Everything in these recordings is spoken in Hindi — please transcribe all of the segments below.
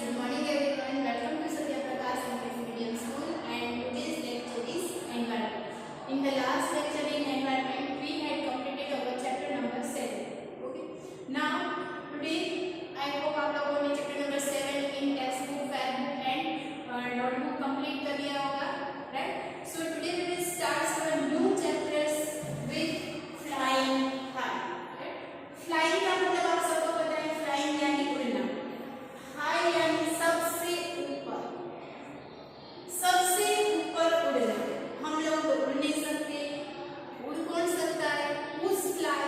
good morning everyone. Welcome to Satya Prakash English Medium School and today's lecture is environment. In the last lecture in environment, we had completed our chapter number 7. Okay. Now today I hope आप लोगों ने chapter number 7 in textbook, fairbook and notebook complete कर लिया होगा, right? So today we will start our new chapters with flying high. Right? Flying का मतलब आप सबको पता है, flying यानी उड़ना. हाई यानी सबसे ऊपर उड़ना. हम लोग तो उड़ नहीं सकते. उड़ कौन सकता है? Who's fly?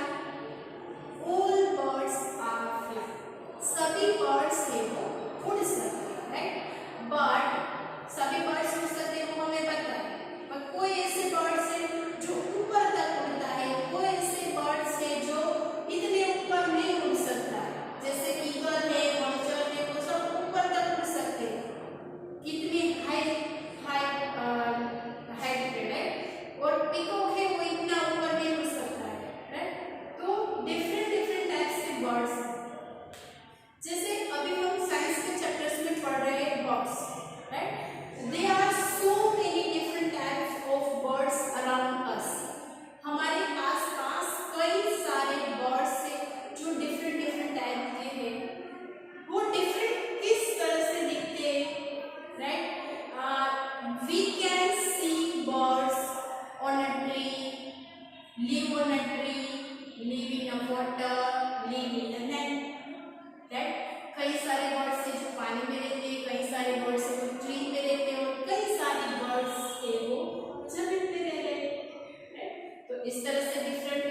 All birds are fly. सभी birds है वो उड़ सकते हैं, right? But सभी birds उड़ सकते हैं वो हमें पता है. पर कोई ऐसे birds है जो ऊपर तक उड़ता है. कोई ऐसे birds है जो इतने ऊपर नहीं उड़ सकता है. जैसे ईगल है, कितनी हाइट है और पीकॉक है वो इतना ऊपर नहीं उड़ सकता है, राइट? तो डिफरेंट टाइप्स के बर्ड्स. जैसे अभी हम साइंस के चैप्टर्स में पढ़ रहे हैं birds, right? They are so many different types of birds around us. हमारे आसपास कई सारे बर्ड्स हैं जो डिफरेंट टाइप के हैं. वो डिफरेंट किस तरह से दिखते हैं, right? We can see birds on a tree, live on a tree, live in a water, live in a net, right? कई सारे birds हैं जो पानी में रहते हैं, कई सारे birds हैं जो ट्री पे रहते हैं और कई सारे birds हैं वो जमीन पे रह रहे हैं, right? तो इस तरह से डिफरेंट.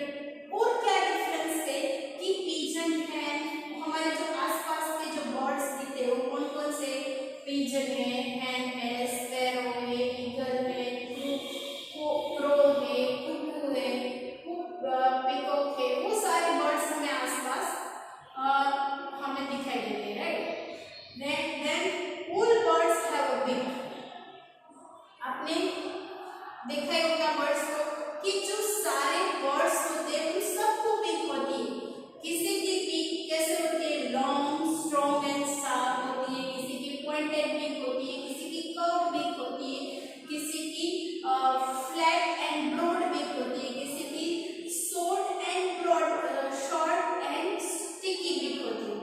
और क्या डिफरेंस है कि पिजन है, हमारे जो आसपास के जो बर्ड्स दिखते हैं वो कौन कौन से? पिजन है, हैन है, स्पैरो है, ईगल है, क्रो है, कुकू है, पीकॉक है. वो सारे बर्ड्स हमें आसपास हमें दिखाई देते हैं, right? Then all birds have a big. आपने देखा ही होगा बर्ड्स को कि जो सारे बर्ड्स होते हैं उन सबको बिग होती है. किसी की बिग कैसे होती है? लॉन्ग, स्ट्रॉन्ग एंड शार्प होती है. किसी की पॉइंटेड बिग होती है, किसी की कर्व बिग होती है, किसी की फ्लैट एंड ब्रॉड बिग होती है, किसी की शॉर्ट एंड स्टिकी बिग होती है,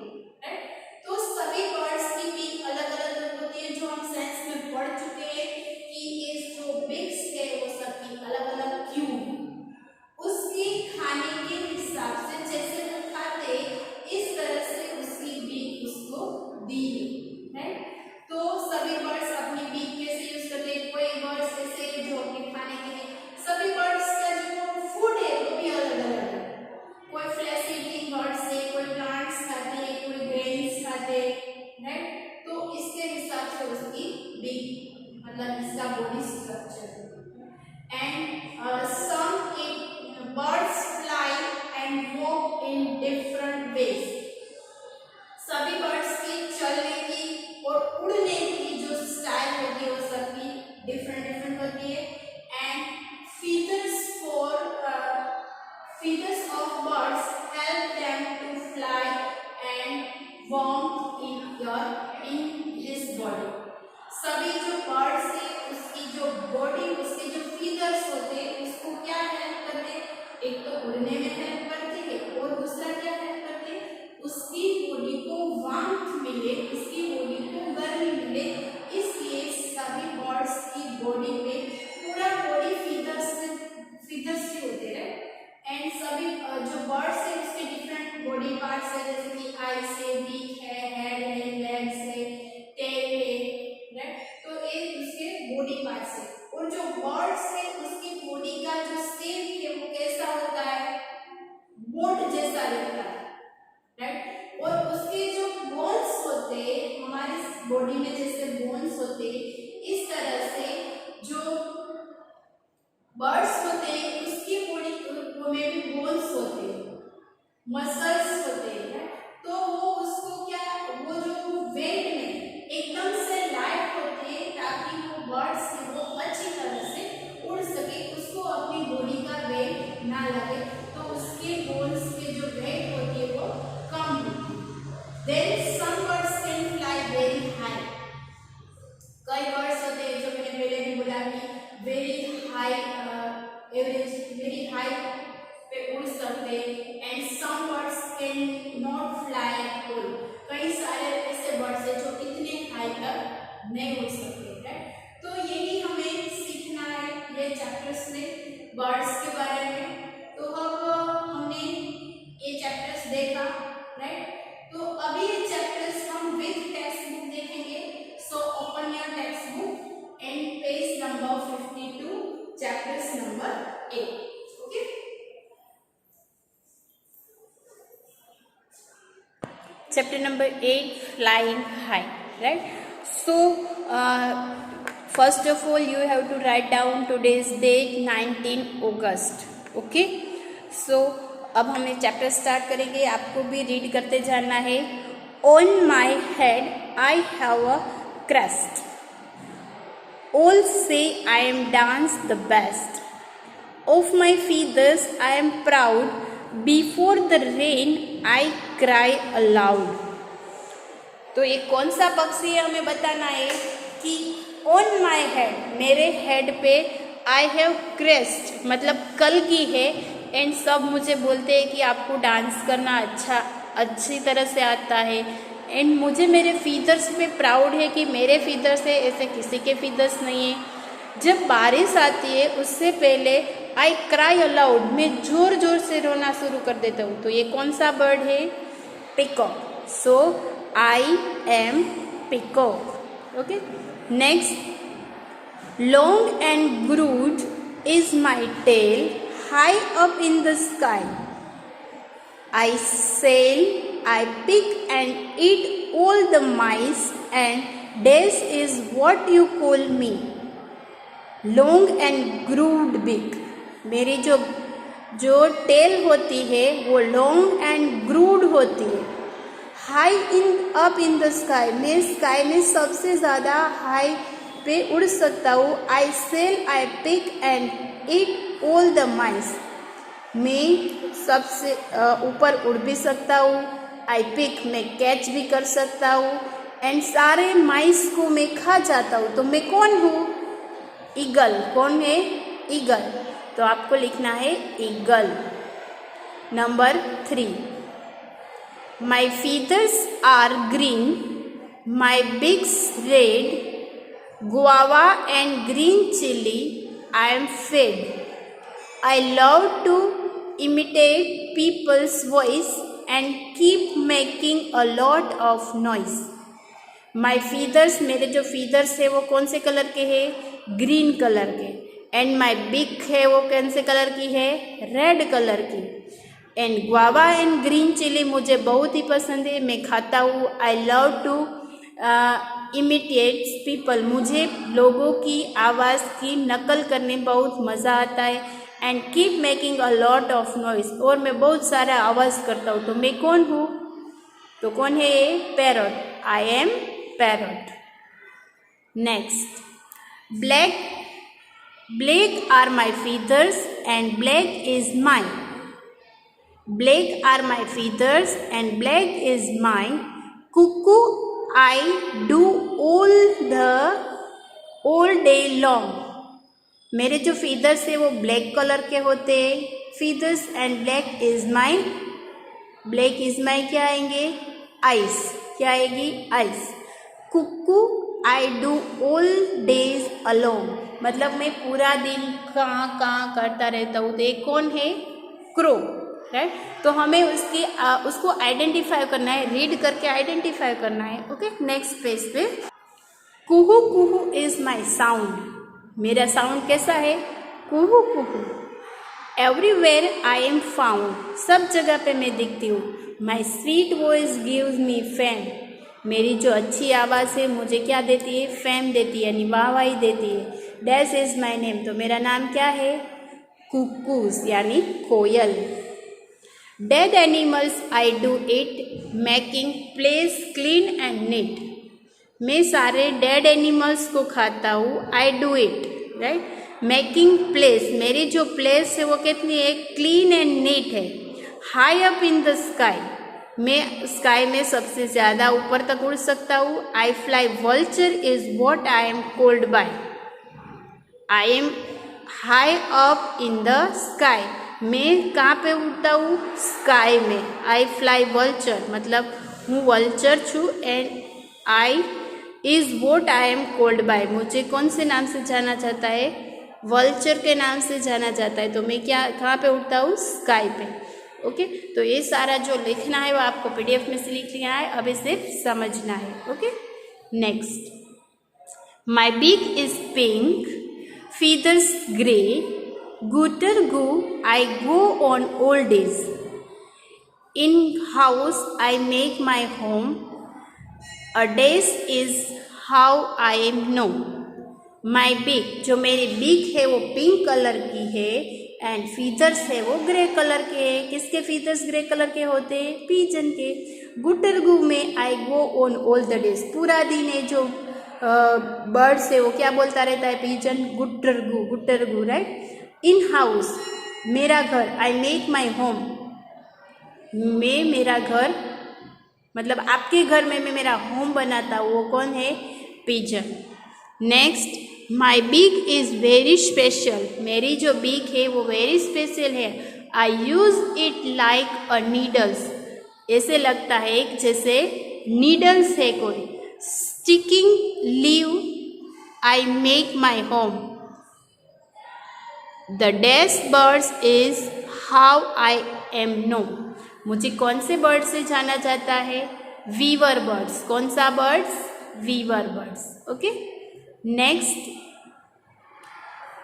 राइट? तो सभी बर्ड्स की बिग अलग अलग होती है जो हम साइंस में पढ़ चुके हैं कि ये जो बिग्स है वो सबकी अलग अलग क्यों. उसकी खाने के हिसाब से जैसे वो खाते इस तरह से उसकी बिग उसको दी है, राइट? तो सभी बर्ड्स अपनी बीक कैसे यूज करते हैं? कोई बर्ड्स ऐसे जो अपने खाने के लिए, सभी बर्ड्स का जो फूड है वो भी अलग अलग है. कोई फ्लैश ईटिंग बर्ड्स है, कोई प्लांट्स खाते हैं, कोई ग्रेन्स खाते हैं, राइट? तो इसके हिसाब से उसकी बीक मतलब इसका body structure. And some birds fly and walk in different ways. सभी बर्ड्स की चलने की और उड़ने की जो स्टाइल होती है वो सबकी डिफरेंट होती है. And feathers of birds help them to fly and warm in his body. सभी जो बर्ड्स है उसकी जो बॉडी, उसके जो फीदर्स होते हैं उसको क्या हेल्प करते हैं? एक तो उड़ने में हेल्प करती है और दूसरा क्या हेल्प करते हैं? उसकी बॉडी को वार्मथ मिले, उसकी बॉडी को गर्मी मिले. इसलिए सभी बर्ड्स की बॉडी पे पूरा बॉडी फीदर्स से होते हैं. एंड सभी जो बर्ड्स है उसके डिफरेंट बॉडी पार्ट्स है, जैसे कि आईज है, बीक है, हेड है, लेग्स है, टेल है, राइट? तो ये उसके बॉडी पार्ट्स है. और जो बर्ड्स है उसकी बॉडी का जो शेप है वो कैसा होता है? बोट जैसा दिखता है, राइट? और उसके जो बोन्स होते हैं हमारे बॉडी में जैसे बोन्स होते हैं, इस तरह से जो बर्ड्स होते हैं उसकी बॉडी में भी बोन्स होते हैं, मसल्स होते हैं. तो वो उसको क्या, वो जो वेट में एकदम से लाइट होते हैं ताकि वो बर्ड्स वो अच्छी तरह से उड़ सके, उसको अपनी बॉडी का वेट ना लगे. तो उसके बोन्स के जो वेट होती है वो कम होती है. Then some birds can fly very देखा, राइट। तो अभी ये चैप्टर्स हम विद टेक्स्ट बुक देखेंगे। So open your text book and page number 52, chapters number 8, okay. Chapter number 8, flying high, right? So first of all you have to write down today's date 19 August, okay? So अब हम ये चैप्टर स्टार्ट करेंगे, आपको भी रीड करते जाना है। On my head I have a crest, also I am dance the best, of my feathers I am proud, before the rain I cry aloud। तो ये कौन सा पक्षी है हमें बताना है कि ऑन माई हेड, मेरे हेड पे आई हैव क्रेस्ट मतलब कल की है। एंड सब मुझे बोलते हैं कि आपको डांस करना अच्छी तरह से आता है। एंड मुझे मेरे फीदर्स पे प्राउड है कि मेरे फीदर्स है, ऐसे किसी के फीदर्स नहीं है। जब बारिश आती है उससे पहले आई क्राई अलाउड, मैं जोर जोर से रोना शुरू कर देता हूँ। तो ये कौन सा बर्ड है? Peacock. So I am peacock, okay. Next, long and broad is my tail, high up in the sky, I sail, I pick and eat all the mice, and this is what you call me, long and broad big. मेरी जो टेल होती है वो लॉन्ग एंड ग्रूड होती है। High up in the sky, मैं स्काई में सबसे ज़्यादा हाई पे उड़ सकता हूँ। I sail, I pick and eat all the mice, मैं सबसे ऊपर उड़ भी सकता हूँ। आई पिक, मैं कैच भी कर सकता हूँ। एंड सारे माइस को मैं खा जाता हूँ। तो मैं कौन हूँ? ईगल। कौन है? ईगल। तो आपको लिखना है eagle. Number 3, my feathers are green, my beak's red, guava and green chilli I am fed, I love to imitate people's voice and keep making a lot of noise. My feathers, मेरे जो फीदर्स है वो कौन से कलर के हैं? ग्रीन कलर के। एंड माई बिग है वो कौन से कलर की है? रेड कलर की। And guava and green chilli मुझे बहुत ही पसंद है, मैं खाता हूँ। I love to imitate people, मुझे लोगों की आवाज़ की नकल करने बहुत मज़ा आता है। And keep making a lot of noise, और मैं बहुत सारा आवाज़ करता हूँ। तो मैं कौन हूँ? तो कौन है ये? Parrot. I am parrot. Next, black are my feathers and black is mine, black are my feathers and black is mine, cuckoo I do all day long। मेरे जो फीदर्स है वो ब्लैक कलर के होते हैं। Feathers and black is my, black is my क्या आएंगे? आइस। क्या आएगी? Eyes. Cuckoo I do all days alone, मतलब मैं पूरा दिन कहाँ करता रहता हूँ। तो ये कौन है? Crow, right. तो हमें उसको आइडेंटिफाई करना है, रीड करके आइडेंटिफाई करना है, ओके। नेक्स्ट पेज पे, कुहू कुहू इज माई साउंड, मेरा साउंड कैसा है? कुहू कुहू। एवरीवेयर आई एम फाउंड, सब जगह पे मैं दिखती हूँ। My sweet voice gives me fame, मेरी जो अच्छी आवाज़ है मुझे क्या देती है? फेम देती है, यानी वाहवाही देती है। डैश इज माई नेम, तो मेरा नाम क्या है? कुकूज, यानी कोयल। Dead animals I do it, making place clean and neat, मैं सारे डेड एनिमल्स को खाता हूँ। I do it, right. Making place, मेरी जो प्लेस है वो कितनी है? क्लीन एंड नीट है। High up in the sky, मैं स्काई में सबसे ज़्यादा ऊपर तक उड़ सकता हूँ। I fly vulture is what I am called by, I am high up in the sky, मैं कहाँ पे उड़ता हूँ? स्काई में। आई फ्लाई वल्चर, मतलब हूँ वल्चर छू। And I is what I am called bye, मुझे कौन से नाम से जाना जाता है? वल्चर के नाम से जाना जाता है। तो मैं क्या कहाँ पे उड़ता हूँ? स्काई पे। ओके, तो ये सारा जो लिखना है वो आपको PDF में से लिख लिया है, अभी सिर्फ समझना है। Okay, next, my beak is pink, feathers grey, gooter goo, I go on all days. In house I make my home, a days is how I am know. My beak, जो मेरी बीक है वो पिंक कलर की है, एंड फीदर्स है वो ग्रे कलर के है। किसके फीदर्स ग्रे कलर के होते हैं? पीजन के। गुटरगू में I go on all the days, पूरा दिन है जो बर्ड्स है वो क्या बोलता रहता है? पीजन, गुटरगू, गुटरगू, राइट। इन हाउस, मेरा घर, आई मेक माई होम, मैं मेरा घर मतलब आपके घर में मैं मेरा होम बनाता हूँ, वो कौन है? Pigeon. Next, my beak is very special, मेरी जो बीक है वो वेरी स्पेशल है। I use it like a needles, ऐसे लगता है जैसे नीडल्स है कोई। Sticking leave, I make my home, the dash birds is how I am know, मुझे कौन से बर्ड से जाना जाता है? Weaver birds. कौन सा birds? Weaver birds. Okay, next,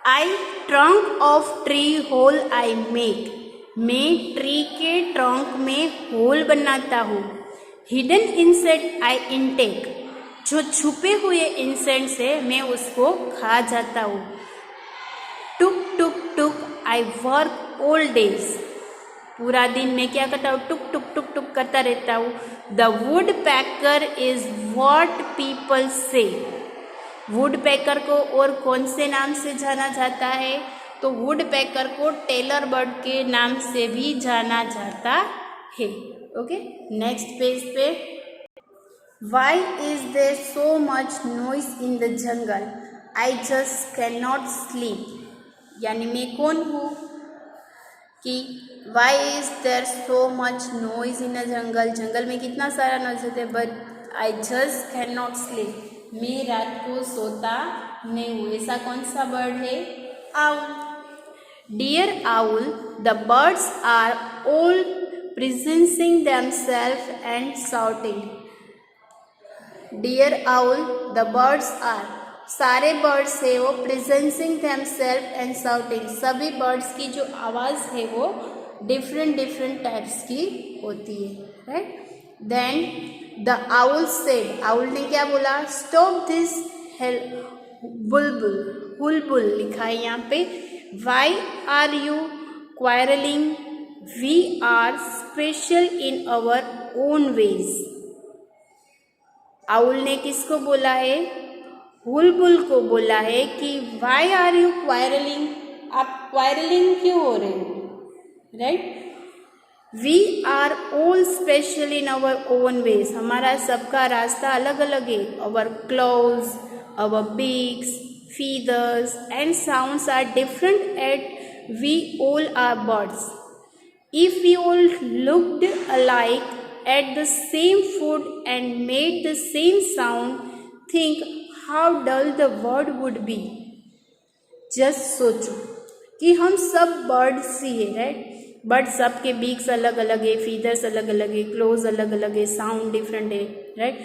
I trunk of tree hole I make, मैं ट्री के ट्रंक में होल बनाता हूँ। हिडन इंसेक्ट आई इनटेक, जो छुपे हुए इंसेक्ट्स है मैं उसको खा जाता हूँ। टुक टुक टुक आई वर्क ऑल डेज, पूरा दिन मैं क्या करता हूँ? टुक टुक टुक टुक करता रहता हूँ। The wood packer is what people से, वुड पैकर को और कौन से नाम से जाना जाता है? तो वुड पैकर को टेलर बर्ड के नाम से भी जाना जाता है। ओके, नेक्स्ट पेज पे, why is there so much noise in the jungle, I just can not sleep, यानी मैं कौन हूँ कि why is there so much noise in the jungle, जंगल में कितना सारा नॉइज होता है, but I just can not sleep, मैं रात को सोता नहीं हूँ। ऐसा कौन सा बर्ड है? Owl. Dear owl, the birds are all presenting themselves and shouting, dear owl, the birds are, सारे बर्ड्स है वो प्रेजेंसिंग themselves एंड शाउटिंग, सभी बर्ड्स की जो आवाज़ है वो डिफरेंट डिफरेंट टाइप्स की होती है, right. Then the owl said, owl ने क्या बोला? स्टॉप दिस बुलबुल, बुलबुल लिखा है यहाँ पे। Why are you quarrelling, we are special in our own ways, owl ने किसको बोला है? बुलबुल को बोला है कि वाई आर यू क्वारलिंग, आप क्वारलिंग क्यों हो रहे हो, right. We are all special in our own ways, हमारा सबका रास्ता अलग अलग है। Our clothes, our beaks, feathers and sounds are different at we all are birds. If we all looked alike at the same food and made the same sound, think how dull the world would be. Just सोचो कि हम सब बर्ड्स ही है, राइट। बट सबके बीक्स अलग अलग है, फीदर्स अलग अलग है, क्लोज अलग अलग है, साउंड डिफरेंट है, राइट।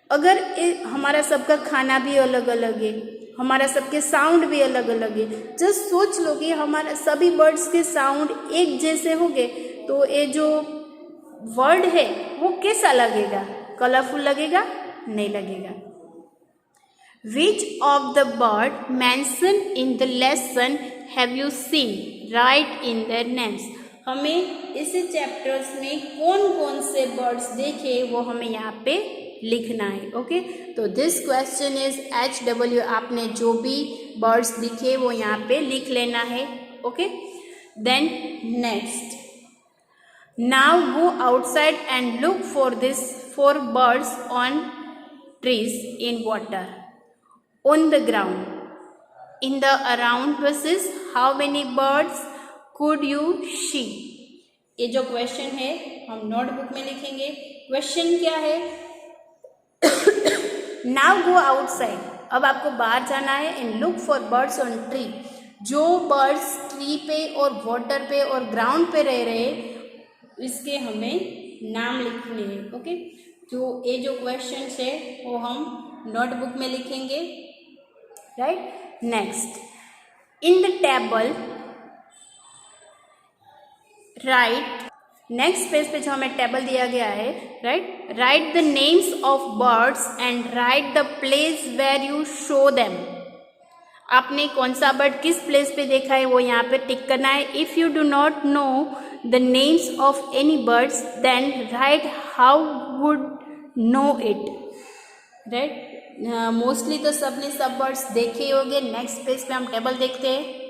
अगर हमारा सबका खाना भी अलग अलग है, हमारा सबके साउंड भी अलग अलग है, जस्ट सोच लो कि हमारा सभी बर्ड्स के साउंड एक जैसे होंगे तो ये जो वर्ड है वो कैसा लगेगा? कलरफुल लगेगा? नहीं लगेगा। Which of the bird mentioned in the lesson have you seen? Write in their names. हमें इस चैप्टर्स में कौन कौन से बर्ड्स देखे वो हमें यहाँ पे लिखना है। ओके, तो दिस क्वेश्चन इज HW, आपने जो भी बर्ड्स दिखे वो यहाँ पे लिख लेना है। Okay, then next, now go outside and look for this 4 birds on trees, in water, on the ground, in the around bushes, how many birds could you see? ये जो क्वेश्चन है हम नोटबुक में लिखेंगे। क्वेश्चन क्या है? नाउ गो आउटसाइड, अब आपको बाहर जाना है, and look for birds on tree, जो बर्ड्स ट्री पे और वाटर पे और ग्राउंड पे रह रहे इसके हमें नाम लिखने हैं। ओके, तो ये जो क्वेश्चन है वो हम नोटबुक में लिखेंगे, right. Next, in the table right, next page पे जो हमें टेबल दिया गया है, right, write the names of birds and write the place where you show them. आपने कौन सा बर्ड किस प्लेस पे देखा है वो यहाँ पे टिक करना है। If you do not know the names of any birds then write how would know it, right. Mostly तो सबने सब बर्ड्स देखे ही होंगे। नेक्स्ट पेज पे हम टेबल देखते हैं।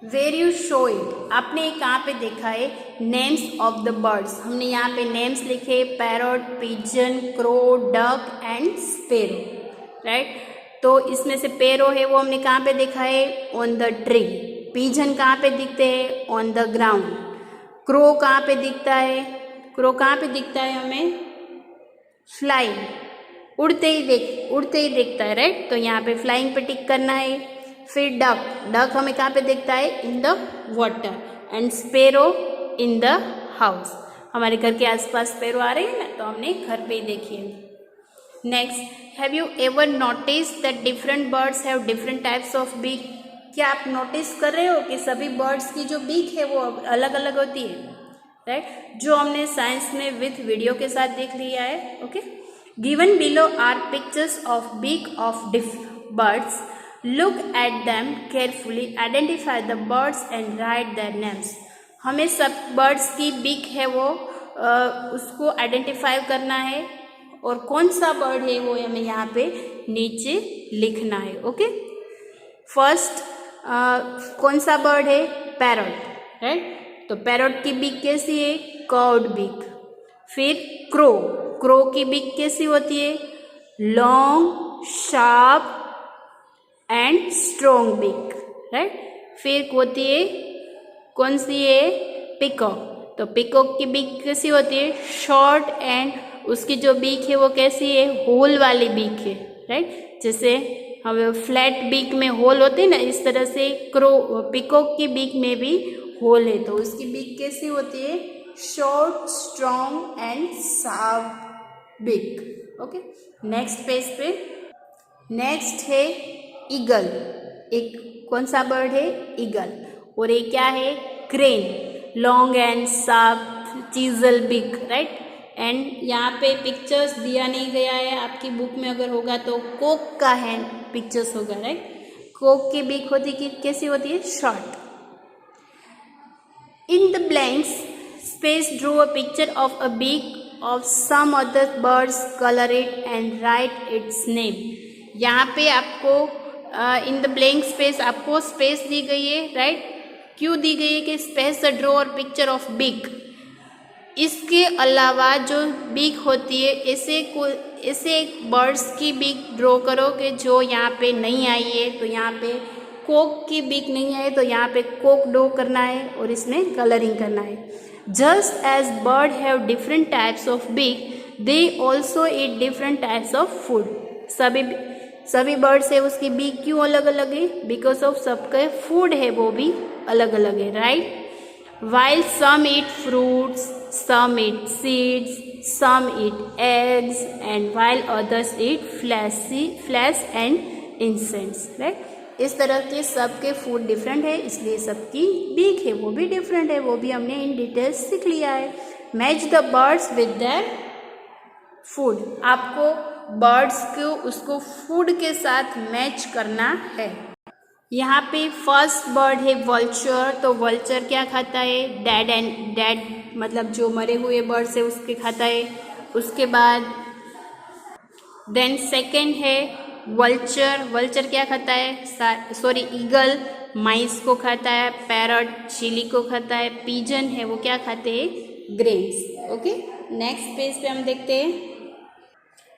वेर यू शो इट, आपने कहाँ पे देखा है, नेम्स ऑफ द बर्ड्स, हमने यहाँ पे नेम्स लिखे, parrot, pigeon, crow, duck and sparrow, right. तो इसमें से पैरो है वो हमने कहाँ पे देखा है, ऑन द ट्री। पिजन कहाँ पे दिखते हैं, ऑन द ग्राउंड। क्रो कहाँ पे दिखता है, क्रो कहाँ पे दिखता है हमें, फ्लाइंग, उड़ते ही दिखता है, राइट। तो यहाँ पे फ्लाइंग पे टिक करना है। फिर डक, डक हमें कहाँ पे दिखता है, in the water. And sparrow in the house, हमारे घर के आसपास स्पैरो आ रहे हैं ना, तो हमने घर पे ही देखी है। Next, have you ever notice that different birds have different types of beak. क्या आप नोटिस कर रहे हो कि सभी बर्ड्स की जो बीक है वो अलग अलग होती है, राइट। जो हमने साइंस में विथ वीडियो के साथ देख लिया है। Okay, given below are pictures of beak of birds, look at them carefully, identify the birds and write their names. हमें सब बर्ड्स की बीक है वो उसको आइडेंटिफाई करना है और कौन सा बर्ड है वो हमें यहाँ पे नीचे लिखना है। ओके, फर्स्ट कौन सा बर्ड है, पैरट, राइट। तो पैरट की बीक कैसी है, कर्व्ड बीक। फिर क्रो, क्रो की बीक कैसी होती है, long, sharp and strong beak, right. फिर होती है कौन सी है, पिकॉक। तो पिकॉक की बीक कैसी होती है, शॉर्ट एंड उसकी जो बीक है वो कैसी है, होल वाली बीक है, राइट। जैसे हमें फ्लैट बीक में होल होते हैं ना, इस तरह से पिकॉक की बीक में भी होल है। तो उसकी बीक कैसी होती है, short, strong and sharp beak. Okay, next page पे नेक्स्ट है ईगल। एक कौन सा बर्ड है, ईगल। और ये क्या है, crane, long and sharp chisel beak, right. And यहाँ पे पिक्चर्स दिया नहीं गया है, आपकी बुक में अगर होगा तो कोक का है पिक्चर्स होगा, राइट। कोक की बीक होती कि कैसी होती है, short. In the blanks space draw a picture of a beak of some other birds, colour it and write its name. यहाँ पे आपको इन द ब्लैंक स्पेस आपको स्पेस दी गई है, राइट। क्यों दी गई है कि स्पेस ड्रॉ और पिक्चर ऑफ बीक। इसके अलावा जो बीक होती है, ऐसे बर्ड्स की बीक ड्रॉ करो कि जो यहाँ पे नहीं आई है। तो यहाँ पे कोक की बीक नहीं आई, तो यहाँ पे कोक ड्रॉ करना है और इसमें कलरिंग करना है। Just as bird have different types of beak, they also eat different types of food. सभी बर्ड्स है उसकी बीक क्यों अलग अलग है, बिकॉज ऑफ सबके फूड है वो भी अलग अलग है, right. While some eat fruits, some eat seeds, some eat eggs, and while others eat flesh and insects, right? इस तरह के सबके फूड डिफरेंट है, इसलिए सबकी बीक है वो भी डिफरेंट है, वो भी हमने इन डिटेल्स सीख लिया है। Match the birds with their food, आपको बर्ड्स को उसको फूड के साथ मैच करना है। यहाँ पे फर्स्ट बर्ड है वल्चर। तो वल्चर क्या खाता है, डेड मतलब जो मरे हुए बर्ड्स है उसके खाता है। उसके बाद देन सेकंड है वल्चर। वल्चर क्या खाता है, ईगल माइस को खाता है। पैरट चिली को खाता है। पिजन है वो क्या खाते हैं, ग्रेन्स। ओके, नेक्स्ट पेज पे हम देखते हैं।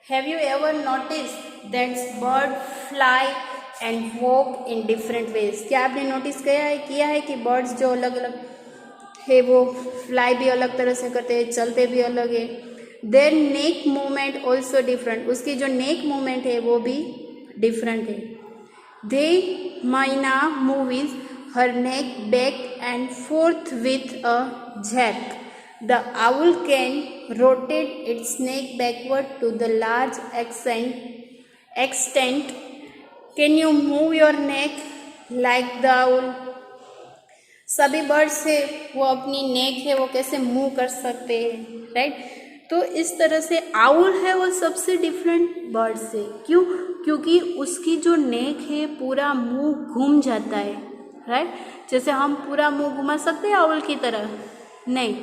Have you ever notice that bird fly and walk in different veg. क्या आपने नोटिस किया है कि बर्ड्स जो अलग अलग है वो फ्लाई भी अलग तरह से करते हैं, चलते भी अलग है। Their neck movement also different, उसकी जो नेक मूवमेंट है वो भी डिफरेंट है। The myna moves her neck back and forth with a jerk. The owl can rotate its neck backward to the large extent. Can you move your neck like the owl? सभी बर्ड्स है वो अपनी नेक है वो कैसे मूव कर सकते हैं, राइट। तो इस तरह से आउल है वो सबसे डिफरेंट बर्ड से। क्यों? क्योंकि उसकी जो नेक है पूरा मुंह घूम जाता है, राइट। जैसे हम पूरा मुंह घुमा सकते हैं आउल की तरह? नहीं,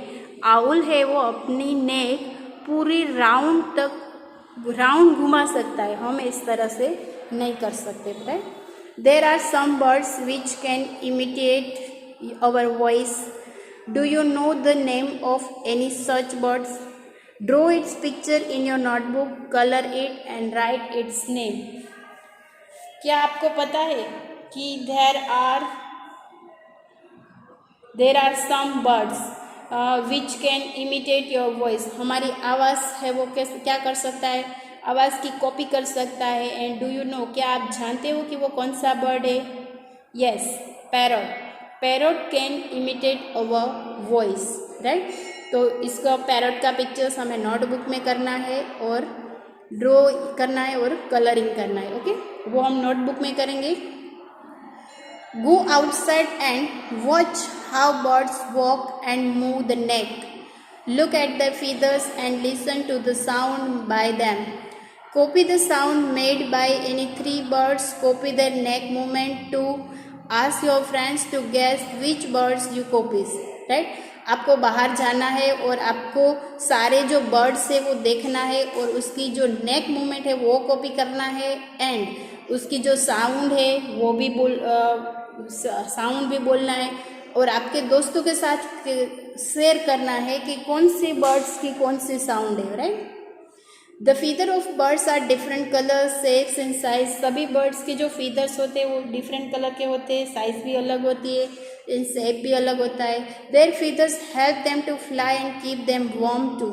आउल है वो अपनी नेक पूरी राउंड घुमा सकता है, हम इस तरह से नहीं कर सकते, right. There are some birds which can imitate our voice. Do you know the name of any such birds? Draw its picture in your notebook, color it and write its name. क्या आपको पता है कि there are some birds which can imitate your voice. हमारी आवाज़ है वो कैसे क्या कर सकता है? आवाज़ की कॉपी कर सकता है। एंड डू यू नो, क्या आप जानते हो कि वो कौन सा बर्ड है? Yes, parrot. Parrot can imitate our voice, right. तो इसका पैरट का पिक्चर्स हमें नोटबुक में करना है और ड्रॉ करना है और कलरिंग करना है, ओके। वो हम नोटबुक में करेंगे। Go outside and watch how birds walk and move the neck. Look at the feathers and listen to the sound by them. Copy the sound made by any 3 birds. Copy their neck movement to Ask your friends to guess which birds you copies, right? आपको बाहर जाना है और आपको सारे जो बर्ड्स है वो देखना है और उसकी जो नेक मूवमेंट है वो कॉपी करना है एंड उसकी जो साउंड है वो भी बोलना है और आपके दोस्तों के साथ शेयर करना है कि कौन सी बर्ड्स की कौन सी साउंड है, right. The feather of birds are different colour, shapes and size. सभी बर्ड्स के जो फीदर्स होते हैं वो डिफरेंट कलर के होते हैं, साइज भी अलग होती है, इन शेप भी अलग होता है. Their feathers help them to fly and keep them warm too.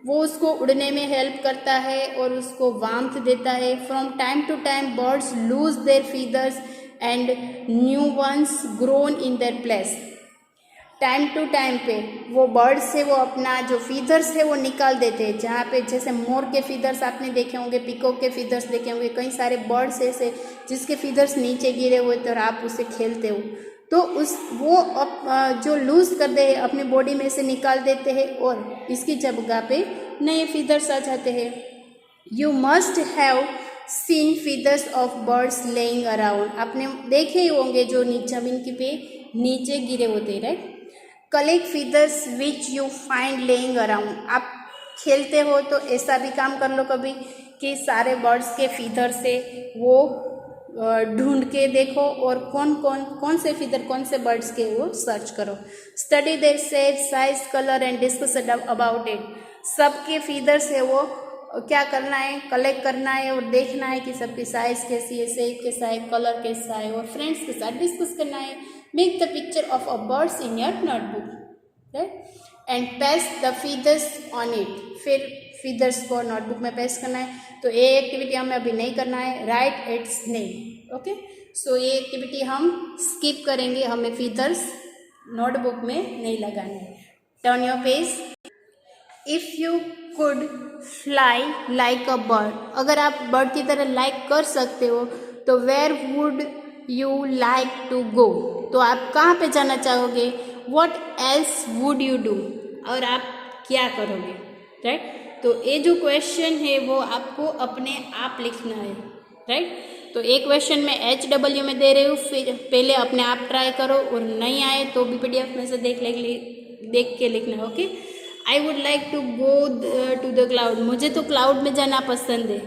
वो उसको उड़ने में हेल्प करता है और उसको वार्मथ देता है. From time to time birds lose their feathers and new ones grown in their place. Time to time पे वो बर्ड्स है वो अपना जो फीदर्स है वो निकाल देते हैं. जहाँ पे जैसे मोर के फीदर्स आपने देखे होंगे, पिकॉक के फीदर्स देखे होंगे, कई सारे बर्ड्स ऐसे जिसके फीदर्स नीचे गिरे हुए थे और आप उसे खेलते हो तो जो लूज कर दे अपनी बॉडी में से निकाल देते हैं और इसकी जगह पे नए फीदर्स आ जाते हैं. You must have seen feathers of birds laying around. आपने देखे ही होंगे जो जमीन की पे नीचे गिरे होते हैं, right. Collect feathers which you find laying around. आप खेलते हो तो ऐसा भी काम कर लो कभी कि सारे बर्ड्स के फीदर से वो ढूंढ के देखो और कौन से फीदर कौन से बर्ड्स के वो सर्च करो. Study their shape, size, colour and discuss about it. सबके फीदर्स है वो क्या करना है, कलेक्ट करना है और देखना है कि सबकी साइज कैसी है, शेप कैसा है, कलर कैसा है और फ्रेंड्स के साथ डिस्कस करना है. Make the picture of a birds in your notebook, right? And paste the feathers on it. फिर feathers को नोटबुक में पेस्ट करना है. तो ये एक्टिविटी हमें अभी नहीं करना है. Write its name, okay? So ये एक्टिविटी हम स्किप करेंगे, हमें feathers नोटबुक में नहीं लगाना है. Turn your page. If you could fly like a bird, अगर आप बर्ड की तरह लाइक कर सकते हो तो where would you like to go? तो आप कहाँ पे जाना चाहोगे? What else would you do? और आप क्या करोगे, राइट. तो ये जो क्वेश्चन है वो आपको अपने आप लिखना है, राइट. तो एक क्वेश्चन में HW में दे रही हूँ, फिर पहले अपने आप ट्राई करो और नहीं आए तो भी PDF में से देख के लिखना है, okay. I would like to go to the cloud. मुझे तो क्लाउड में जाना पसंद है,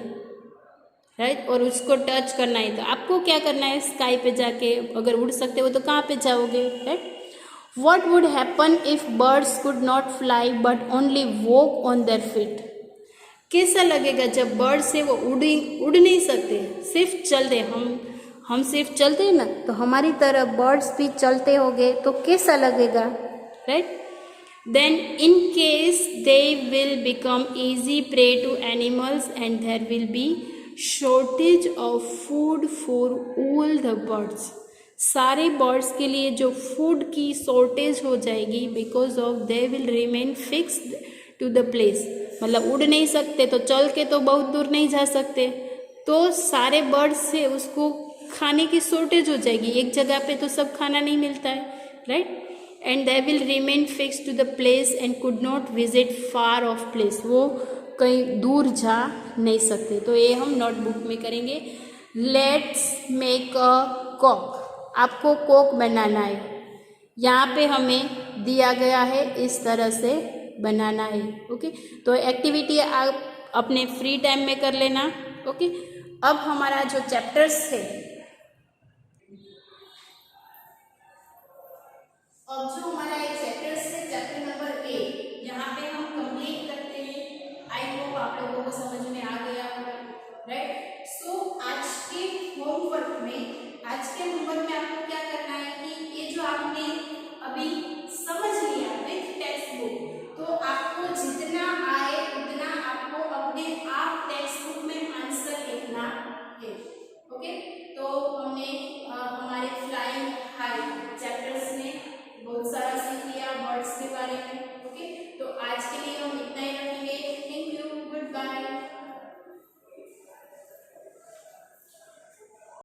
राइट. और उसको टच करना है. तो आपको क्या करना है, स्काई पे जाके अगर उड़ सकते हो तो कहाँ पे जाओगे, right. What would happen if birds could not fly but only walk on their feet. कैसा लगेगा जब बर्ड्स है वो उड़ नहीं सकते, सिर्फ चलते. हम सिर्फ चलते हैं ना, तो हमारी तरह बर्ड्स भी चलते होंगे तो कैसा लगेगा, right. Then in case they will become easy prey to animals and there will be shortage of food for all the birds. सारे बर्ड्स के लिए जो फूड की शॉर्टेज हो जाएगी, because of they will remain fixed to the place, मतलब उड़ नहीं सकते तो चल के तो बहुत दूर नहीं जा सकते, तो सारे बर्ड्स से उसको खाने की शॉर्टेज हो जाएगी, एक जगह पे तो सब खाना नहीं मिलता है, right. And they will remain fix to the place and could not visit far off place, वो कहीं दूर जा नहीं सकते। तो ये हम नोटबुक में करेंगे। लेट्स मेक अ कॉक, आपको कोक बनाना है, यहाँ पे हमें दिया गया है इस तरह से बनाना है। ओके, तो एक्टिविटी आप अपने फ्री टाइम में कर लेना। ओके, अब हमारा जो चैप्टर्स है, अब जो हमारा